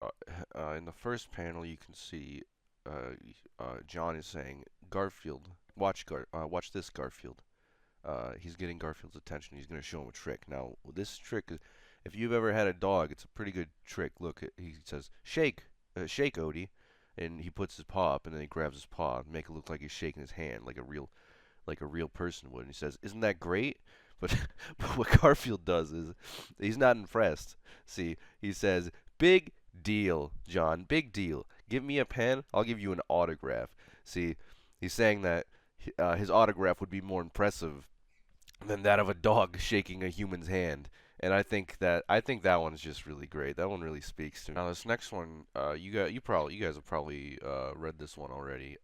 In the first panel, you can see John is saying, "Garfield, watch this, Garfield." He's getting Garfield's attention. He's going to show him a trick. Now, this trick, if you've ever had a dog, it's a pretty good trick. Look, he says, "Shake, shake, Odie," and he puts his paw up, and then he grabs his paw, and make it look like he's shaking his hand, like a real person would. And he says, "Isn't that great?" But, but what Garfield does is, he's not impressed. See, he says, "Big deal, John. Big deal. Give me a pen. I'll give you an autograph." See, he's saying that his autograph would be more impressive than that of a dog shaking a human's hand. And I think that one's just really great. That one really speaks to me. Now this next one, you guys have probably read this one already.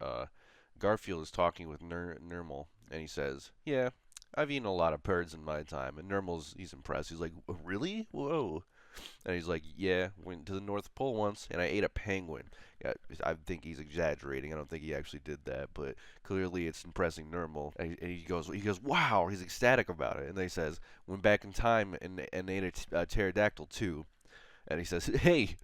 Garfield is talking with Nermal, and he says, "Yeah, I've eaten a lot of birds in my time." And he's impressed. He's like, "Really? Whoa!" And he's like, "Yeah, went to the North Pole once, and I ate a penguin." Yeah, I think he's exaggerating. I don't think he actually did that, but clearly it's impressing Nermal. And he goes, "Wow!" He's ecstatic about it. And then he says, "Went back in time and ate a pterodactyl too." And he says, "Hey,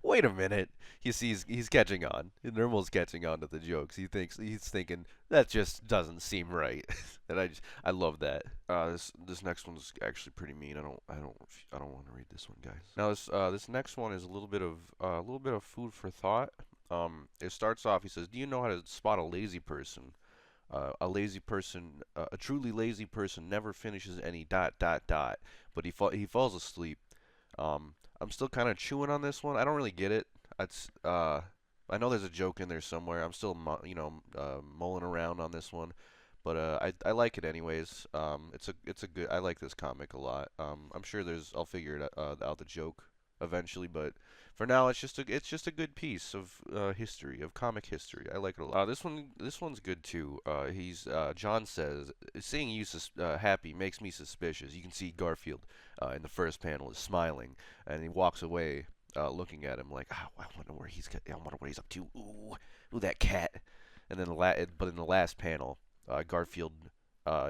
wait a minute." You see, he's catching on. Nermal's catching on to the jokes. He's thinking that just doesn't seem right, and I love that. This next one's actually pretty mean. I don't want to read this one, guys. Now this next one is a little bit of food for thought. It starts off. He says, "Do you know how to spot a lazy person? A truly lazy person never finishes any dot dot dot, but he falls asleep." I'm still kind of chewing on this one. I don't really get it. It's I know there's a joke in there somewhere. I'm still mulling around on this one, but I like it anyways. It's a good. I like this comic a lot. I'm sure I'll figure out the joke eventually, but for now it's just a good piece of history, of comic history. I like it a lot. This one's good too. John says, "Seeing you happy makes me suspicious." You can see Garfield in the first panel is smiling, and he walks away looking at him like, "Ah, I wonder what he's up to. Ooh, that cat." And then but in the last panel, Garfield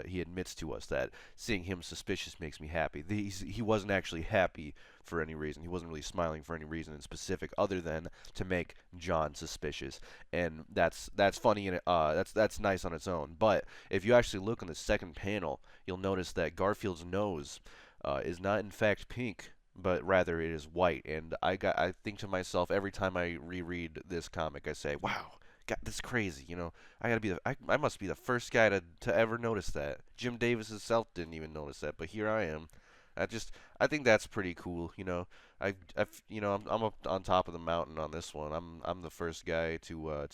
he admits to us that seeing him suspicious makes me happy. He wasn't actually happy for any reason. He wasn't really smiling for any reason in specific other than to make John suspicious. And that's funny and that's nice on its own. But if you actually look in the second panel, you'll notice that Garfield's nose is not in fact pink, but rather it is white. And I think to myself every time I reread this comic, I say, "Wow, God, that's crazy." I must be the first guy to ever notice that. Jim Davis himself didn't even notice that, but here I am. I think that's pretty cool. I'm up on top of the mountain on this one. I'm the first guy to